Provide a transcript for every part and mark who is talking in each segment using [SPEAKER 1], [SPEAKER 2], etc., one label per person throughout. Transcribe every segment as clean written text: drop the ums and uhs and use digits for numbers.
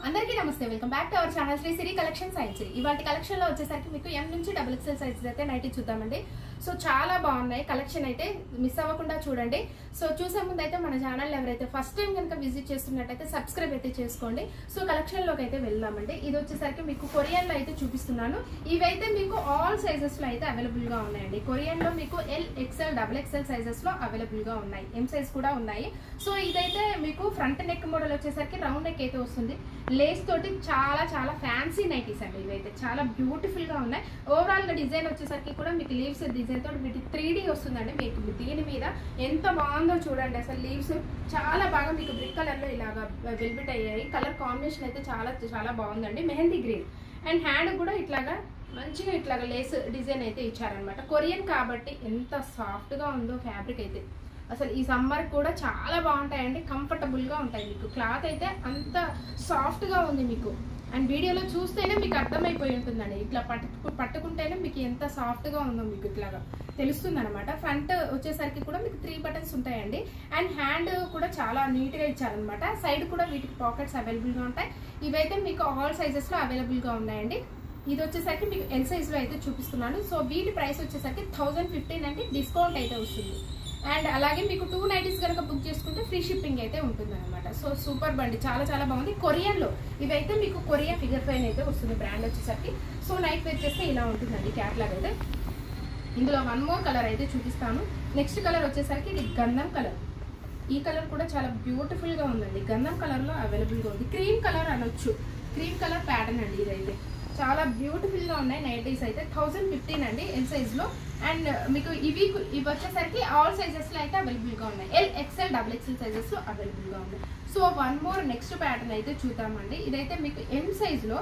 [SPEAKER 1] అందరికీ నమస్తే, welcome back to our channel Sri Siri collection సైన్స్. ఇవాళ కలెక్షన్ లో వచ్చేసరికి మీకు M నుంచి XXL సైజ్ అయితే నైటీ చూద్దామండి. సో చాలా బాగున్నాయి కలెక్షన్, అయితే మిస్ అవ్వకుండా చూడండి. సో చూసే ముందు అయితే మన ఛానల్ ఎవరైతే ఫస్ట్ టైం కనుక విజిట్ చేస్తున్నట్టయితే సబ్స్క్రైబ్ అయితే చేసుకోండి. సో కలెక్షన్ లోకి అయితే వెళ్దామండి. ఇది వచ్చేసరికి మీకు కొరియన్ లో అయితే చూపిస్తున్నాను. ఇవైతే మీకు ఆల్ సైజెస్ లో అయితే అవైలబుల్ గా ఉన్నాయండి. కొరియన్ లో మీకు L, XL, XXL సైజెస్ లో అవైలబుల్ గా ఉన్నాయి. M సైజ్ కూడా ఉన్నాయి. సో ఇదైతే మీకు ఫ్రంట్ నెక్ మోడల్ వచ్చేసరికి రౌండ్ నెక్ అయితే వస్తుంది. లేస్ తోటి చాలా చాలా ఫ్యాన్సీ నైటీస్ అండి. ఇవైతే చాలా బ్యూటిఫుల్ గా ఉన్నాయి. ఓవరాల్ గా డిజైన్ వచ్చేసరికి కూడా మీకు లీవ్స్ డిజైన్ తోటి వీటి 3D వస్తుందండి. మీకు దీని మీద ఎంత బాగుందో చూడండి. అసలు లీవ్స్ చాలా బాగా మీకు బ్రిక్ కలర్ లో ఇలాగా వెల్వెట్ అయ్యాయి. కలర్ కాంబినేషన్ అయితే చాలా చాలా బాగుందండి. మెహందీ గ్రీన్ అండ్ హ్యాండ్ కూడా ఇట్లాగా మంచిగా ఇట్లాగా లేస్ డిజైన్ అయితే ఇచ్చారనమాట. కొరియన్ కాబట్టి ఎంత సాఫ్ట్ గా ఉందో ఫ్యాబ్రిక్ అయితే. అసలు ఈ సమ్మర్ కూడా చాలా బాగుంటాయండి, కంఫర్టబుల్ గా ఉంటాయి. మీకు క్లాత్ అయితే అంత సాఫ్ట్ గా ఉంది మీకు. అండ్ వీడియోలో చూస్తేనే మీకు అర్థమైపోయి ఉంటుందండి. ఇట్లా పట్టుకుంటేనే మీకు ఎంత సాఫ్ట్ గా ఉందో మీకు ఇట్లాగా తెలుస్తుంది అనమాట. ఫ్రంట్ వచ్చేసరికి కూడా మీకు 3 బటన్స్ ఉంటాయండి. అండ్ హ్యాండ్ కూడా చాలా నీట్ గా ఇచ్చారనమాట. సైడ్ కూడా వీటికి పాకెట్స్ అవైలబుల్ గా ఉంటాయి. ఇవైతే మీకు ఆల్ సైజెస్ లో అవైలబుల్ గా ఉన్నాయండి. ఇది వచ్చేసరికి మీకు L సైజ్ లో అయితే చూపిస్తున్నాను. సో వీటి ప్రైస్ వచ్చేసరికి 1015 అండి, డిస్కౌంట్ అయితే వస్తుంది. అండ్ అలాగే మీకు 2 నైటీస్ కనుక బుక్ చేసుకుంటే ఫ్రీ షిప్పింగ్ అయితే ఉంటుంది అనమాట. సో సూపర్ బండి, చాలా చాలా బాగుంది. కొరియన్ లో ఇవైతే మీకు కొరియా ఫిగర్ పైన అయితే వస్తుంది బ్రాండ్ వచ్చేసరికి. సో నైట్ వేర్ చేస్తే ఇలా ఉంటుందండి క్యాట్లాగ్ అయితే. ఇందులో 1 మోర్ కలర్ అయితే చూపిస్తాను. నెక్స్ట్ కలర్ వచ్చేసరికి ఇది గంధం కలర్. ఈ కలర్ కూడా చాలా బ్యూటిఫుల్ గా ఉందండి. గంధం కలర్ లో అవైలబుల్ గా ఉంది. క్రీమ్ కలర్ అనొచ్చు, క్రీమ్ కలర్ ప్యాటర్న్ అండి. ఇదైతే చాలా బ్యూటిఫుల్ గా ఉన్నాయి నైటీస్ అయితే. 1015 అండి L సైజ్ లో. అండ్ మీకు ఇవి వచ్చేసరికి ఆల్ సైజెస్ లో అయితే అవైలబుల్ గా ఉన్నాయి. L, XL, XXL సైజెస్ లో అవైలబుల్ గా ఉన్నాయి. సో 1 మోర్ నెక్స్ట్ ప్యాటర్న్ అయితే చూద్దామండి. ఇదైతే మీకు M సైజ్ లో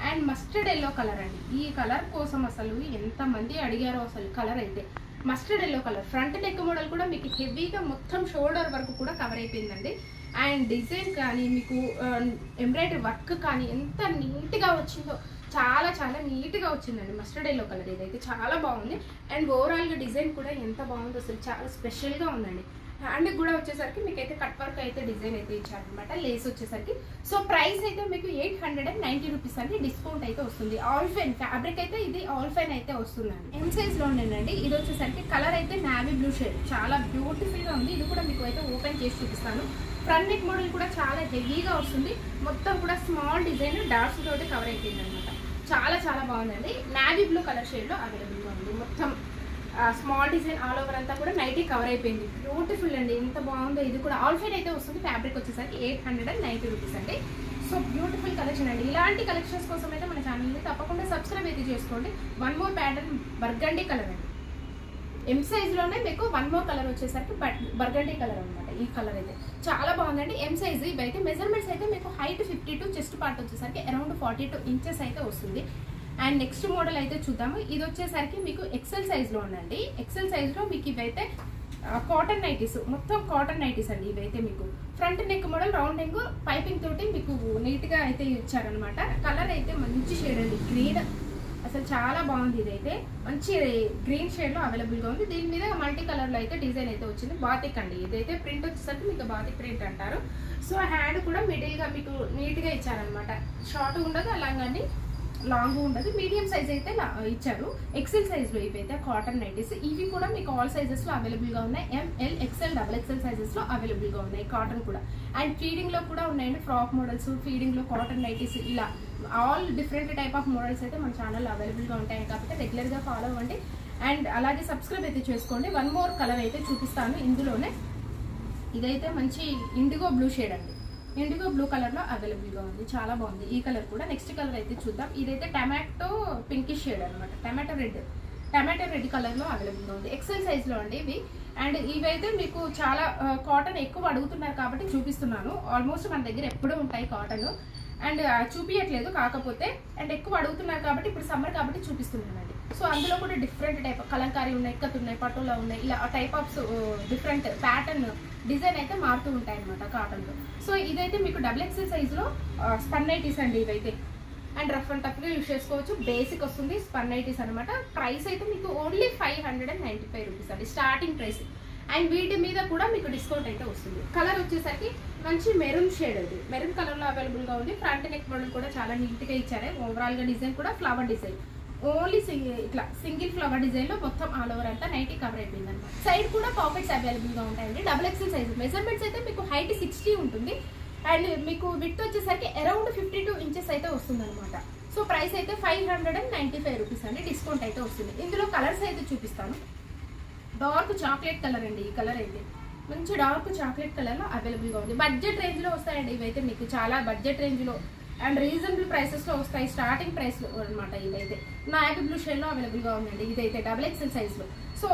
[SPEAKER 1] అండ్ మస్టర్డ్ ఎల్లో కలర్ అండి. ఈ కలర్ కోసం అసలు ఎంత మంది అడిగారో అసలు. కలర్ అయితే mustard yellow colour. Front neck model కూడా మీకు హెవీగా మొత్తం షోల్డర్ వరకు కూడా కవర్ అయిపోయిందండి. అండ్ డిజైన్ కానీ మీకు ఎంబ్రాయిడరీ వర్క్ కానీ ఎంత నీట్ గా వచ్చిందో, చాలా చాలా నీట్ గా వచ్చిందండి మస్టర్డ్ ఎల్లో కలర్. ఇదైతే చాలా బాగుంది. అండ్ ఓవరాల్ గా డిజైన్ కూడా ఎంత బాగుందో అసలు, చాలా స్పెషల్ గా ఉందండి. హ్యాండ్ కూడా వచ్చేసరికి మీకు అయితే కట్ వర్క్ అయితే డిజైన్ అయితే ఇచ్చారనమాట. లేస్ వచ్చేసరికి. సో ప్రైస్ అయితే మీకు 890 రూపీస్ అండి, డిస్కౌంట్ అయితే వస్తుంది. ఆల్ ఫైన్ ఫ్యాబ్రిక్ అయితే ఇది ఆల్ ఫైన్ అయితే వస్తుందండి. M సైజ్ లో ఉండేనండి. ఇది వచ్చేసరికి కలర్ అయితే నావీ బ్లూ షేడ్, చాలా బ్యూటిఫుల్ గా ఉంది. ఇది కూడా మీకు అయితే ఓపెన్ చేసి చూపిస్తాను. ఫ్రంట్ నెక్ మోడల్ కూడా చాలా హెవీగా వస్తుంది. మొత్తం కూడా స్మాల్ డిజైన్ డాట్స్ తోటి కవర్ అయిపోయింది అనమాట. చాలా చాలా బాగుందండి. నావీ బ్లూ కలర్ షేడ్ లో అవైలబుల్ గా ఉంది. మొత్తం స్మాల్ డిజైన్ ఆల్ ఓవర్ అంతా కూడా నైటీ కవర్ అయిపోయింది. బ్యూటిఫుల్ అండి, ఎంత బాగుందో. ఇది కూడా ఆల్ ఫైన్ అయితే వస్తుంది. ఫ్యాబ్రిక్ వచ్చేసరికి 890 రూపీస్ అండి. సో బ్యూటిఫుల్ కలెక్షన్ అండి. ఇలాంటి కలెక్షన్స్ కోసం అయితే మన ఛానల్ని తప్పకుండా సబ్స్క్రైబ్ అయితే చేసుకోండి. 1 మోర్ ప్యాటర్న్ బర్గండీ కలర్ అండి. M సైజ్ లోనే మీకు 1 మోర్ కలర్ వచ్చేసరికి బర్గండీ కలర్ అనమాట. ఈ కలర్ అయితే చాలా బాగుందండి. M size. ఇవైతే మెజర్మెంట్స్ అయితే మీకు హైట్ 52, చెస్ట్ పార్ట్ వచ్చేసరికి అరౌండ్ 42 ఇంచెస్ అయితే వస్తుంది. అండ్ నెక్స్ట్ మోడల్ అయితే చూద్దాము. ఇది వచ్చేసరికి మీకు XL సైజ్ లో ఉందండి. XL సైజ్ లో మీకు ఇవైతే కాటన్ నైటీస్, మొత్తం కాటన్ నైటీస్ అండి. ఇవైతే మీకు front neck model round neck piping తోటి మీకు నీట్ గా అయితే ఇచ్చారనమాట. కలర్ అయితే మంచి షేడ్ అండి, గ్రీన్. అసలు చాలా బాగుంది. ఇదైతే మంచి గ్రీన్ షేడ్ లో అవైలబుల్ గా ఉంది. దీని మీద మల్టీ కలర్ లో అయితే డిజైన్ అయితే వచ్చింది. బాతిక్ అండి. ఇదైతే ప్రింట్ వచ్చేసరికి మీకు బాతిక్ ప్రింట్ అంటారు. సో హ్యాండ్ కూడా మిడిల్ గా మీకు నీట్ గా ఇచ్చారనమాట. షార్ట్ ఉండదు, అలాగండి లాంగ్ ఉండదు. మీడియం సైజ్ అయితే ఇచ్చారు. XL సైజ్ లో ఇవైతే కాటన్ నైటీస్. ఇవి కూడా మీకు ఆల్ సైజెస్ లో అవైలబుల్ గా ఉన్నాయి. M, L, XL, XXL sizes లో అవైలబుల్ గా ఉన్నాయి. కాటన్ కూడా. అండ్ ఫీడింగ్ లో కూడా ఉన్నాయండి. ఫ్రాక్ మోడల్స్, ఫీడింగ్ లో కాటన్ నైటీస్, ఇలా all different type of models అయితే మన ఛానల్ అవైలబుల్ గా ఉంటాయి. కాబట్టి రెగ్యులర్ గా ఫాలో అవ్వండి. అండ్ అలాగే సబ్స్క్రైబ్ అయితే చేసుకోండి. 1 మోర్ కలర్ అయితే చూపిస్తాను ఇందులోనే. ఇదైతే మంచి ఇండిగో బ్లూ షేడ్ అండి. ఇండిగో బ్లూ కలర్ లో అవైలబుల్ గా ఉంది. చాలా బాగుంది ఈ కలర్ కూడా. నెక్స్ట్ కలర్ అయితే చూద్దాం. ఇదైతే టమాటో పింకిష్ షేడ్ అనమాట. టమాటో రెడ్ కలర్ లో అవైలబుల్ గా ఉంది. XL సైజ్ లో అండి ఇవి. అండ్ ఇవైతే మీకు చాలా కాటన్ ఎక్కువ అడుగుతున్నారు కాబట్టి చూపిస్తున్నాను. ఆల్మోస్ట్ మన దగ్గర ఎప్పుడూ ఉంటాయి కాటన్. అండ్ చూపించట్లేదు కాకపోతే, అండ్ ఎక్కువ అడుగుతున్నారు కాబట్టి ఇప్పుడు సమ్మర్ కాబట్టి చూపిస్తున్నానండి. సో అందులో కూడా డిఫరెంట్ టైప్ కలంకారీ ఉన్నాయి, ఇక్కత్ ఉన్నాయి, పటోలా ఉన్నాయి. ఇలా type of different pattern design అయితే మారుతూ ఉంటాయి అనమాట కాటన్ లో. సో ఇదైతే మీకు XXL సైజ్ లో స్పన్ నైటీస్ అండి ఇవైతే. అండ్ రఫ్ అండ్ టఫ్ గా యూజ్ చేసుకోవచ్చు. బేసిక్ వస్తుంది, స్పన్ నైటీస్ అనమాట. ప్రైస్ అయితే మీకు ఓన్లీ 595 రూపీస్ అండి స్టార్టింగ్ ప్రైస్. అండ్ వీటి మీద కూడా మీకు డిస్కౌంట్ అయితే వస్తుంది. కలర్ వచ్చేసరికి మంచి మెరూన్ షేడ్ అది, మెరూన్ కలర్ లో అవైలబుల్ గా ఉంది. ఫ్రంట్ నెక్ మోడల్ కూడా చాలా నీట్ గా ఇచ్చారు. ఓవరాల్ గా డిజైన్ కూడా ఫ్లవర్ డిజైన్, ఓన్లీ ఇట్లా సింగిల్ ఫ్లవర్ డిజైన్ లో మొత్తం ఆల్ ఓవర్ అంతా నైటీ కవర్ అయిపోయింది అనమాట. సైడ్ కూడా పాకెట్స్ అవైలబుల్ గా ఉంటాయండి. XXL size. మెజర్మెంట్స్ అయితే మీకు హైట్ 60 ఉంటుంది అండ్ మీకు విడ్త్ వచ్చేసరికి అరౌండ్ 52 ఇంచెస్ అయితే వస్తుంది అనమాట. సో ప్రైస్ అయితే 595 రూపీస్ అండి, డిస్కౌంట్ అయితే వస్తుంది. ఇందులో కలర్స్ అయితే చూపిస్తాను. డార్క్ చాక్లెట్ కలర్ అండి, ఈ కలర్ అయితే మంచి డార్క్ చాక్లెట్ కలర్ లో అవైలబుల్ గా ఉంది. బడ్జెట్ రేంజ్ లో వస్తాయండి ఇవైతే, మీకు చాలా బడ్జెట్ రేంజ్ లో అండ్ రీజనబుల్ ప్రైసెస్ లో వస్తాయి. స్టార్టింగ్ ప్రైస్ లో అనమాట. ఇదైతే నాయక్ బ్లూ షేడ్ లో అవైలబుల్ గా ఉందండి. ఇదైతే XXL సైజ్ లో. సో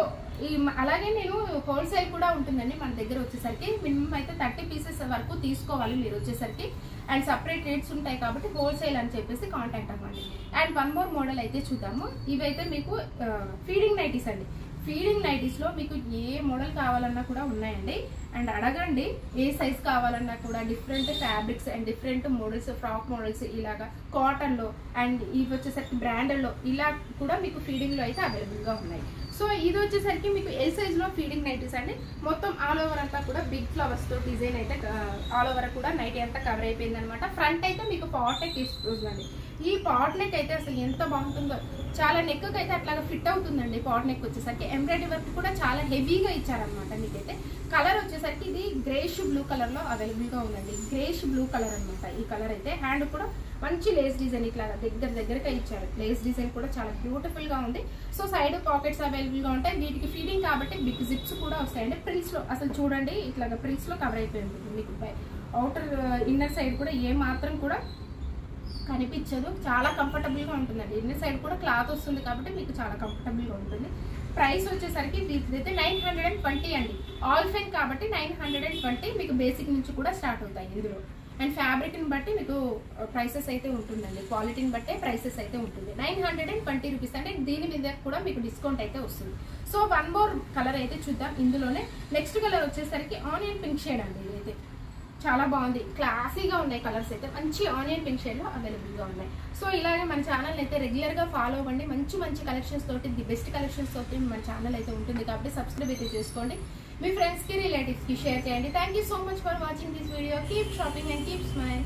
[SPEAKER 1] అలాగే నేను హోల్సేల్ కూడా ఉంటుందండి మన దగ్గర వచ్చేసరికి. మినిమం అయితే 30 పీసెస్ వరకు తీసుకోవాలి మీరు వచ్చేసరికి. అండ్ సపరేట్ రేట్స్ ఉంటాయి కాబట్టి హోల్సేల్ అని చెప్పేసి కాంటాక్ట్ అవ్వండి. అండ్ వన్ మోర్ మోడల్ అయితే చూద్దాము. ఇవైతే మీకు ఫీడింగ్ నైటీస్ అండి. ఫీడింగ్ నైటీస్ లో మీకు ఏ మోడల్ కావాలన్నా కూడా ఉన్నాయండి. అండ్ అడగండి, ఏ సైజ్ కావాలన్నా కూడా. Different fabrics and different models, frock models ఇలాగా కాటన్ లో అండ్ ఇవి వచ్చేసరికి బ్రాండెడ్ లో ఇలా కూడా మీకు ఫీడింగ్ లో అయితే అవైలబుల్ గా ఉన్నాయి. సో ఇది వచ్చేసరికి మీకు ఎల్ సైజ్ లో ఫీడింగ్ నైటీస్ అండి. మొత్తం ఆల్ ఓవర్ అంతా కూడా బిగ్ ఫ్లవర్స్ తో డిజైన్ అయితే ఆల్ ఓవర్ కూడా నైటీ అంతా కవర్ అయిపోయింది అనమాట. ఫ్రంట్ అయితే మీకు పాట్ నెక్ తీసుకుందండి. ఈ పాట్ నెక్ అయితే అసలు ఎంత బాగుంటుందో, చాలా నెక్ అయితే అట్లాగా ఫిట్ అవుతుందండి. పాట్ నెక్ వచ్చేసరికి ఎంబ్రాయిడరీ వర్క్ కూడా చాలా హెవీగా ఇచ్చారనమాట. మీకైతే కలర్ వచ్చేసరికి ఇది గ్రేష్ బ్లూ కలర్ లో అవైలబుల్ గా ఉందండి. గ్రేష్ బ్లూ కలర్ అనమాట ఈ కలర్ అయితే. హ్యాండ్ కూడా మంచి లేస్ డిజైన్ ఇట్లా దగ్గరగా ఇచ్చారు. లేస్ డిజైన్ కూడా చాలా బ్యూటిఫుల్ గా ఉంది. సో సైడ్ పాకెట్స్ అవైలబుల్ గా ఉంటాయి. వీటికి ఫీడింగ్ కాబట్టి బిగ్ జిప్స్ కూడా వస్తాయండి. ప్రిల్స్ లో అసలు చూడండి ఇట్లాగా ప్రిల్స్ లో కవర్ అయిపోయి ఉంటుంది మీకు. అవుటర్ ఇన్నర్ సైడ్ కూడా ఏ మాత్రం కూడా కనిపించదు. చాలా కంఫర్టబుల్ గా ఉంటుందండి. ఇన్నర్ సైడ్ కూడా క్లాత్ వస్తుంది కాబట్టి మీకు చాలా కంఫర్టబుల్ గా ఉంటుంది. ప్రైస్ వచ్చేసరికి అయితే 920 అండి. ఆల్ ఫైన్ కాబట్టి 920 మీకు బేసిక్ నుంచి కూడా స్టార్ట్ అవుతాయి ఇందులో. అండ్ ఫ్యాబ్రిక్ ని బట్టి మీకు ప్రైసెస్ అయితే ఉంటుందండి. క్వాలిటీని బట్టే ప్రైసెస్ అయితే ఉంటుంది. 920 రూపీస్ అంటే దీని మీద కూడా మీకు డిస్కౌంట్ అయితే వస్తుంది. సో వన్ మోర్ కలర్ అయితే చూద్దాం ఇందులోనే. నెక్స్ట్ కలర్ వచ్చేసరికి ఆనియన్ పింక్ షేడ్ అండి. ఇదైతే చాలా బాగుంది, క్లాసీగా ఉన్నాయి కలర్స్ అయితే. మంచి ఆనియన్ పింక్ షేడ్ లో అవైలబుల్ గా ఉన్నాయి. సో ఇలాగే మన ఛానల్ అయితే రెగ్యులర్ గా ఫాలో అవ్వండి. మంచి కలెక్షన్స్ తోటి, ది బెస్ట్ కలెక్షన్స్ తోటి మన ఛానల్ అయితే ఉంటుంది కాబట్టి సబ్స్క్రైబ్ అయితే చేసుకోండి. మీ ఫ్రెండ్స్ కి రిలేటివ్స్ కి షేర్ చేయండి. Thank you so much for watching this video. Keep shopping and keep smile.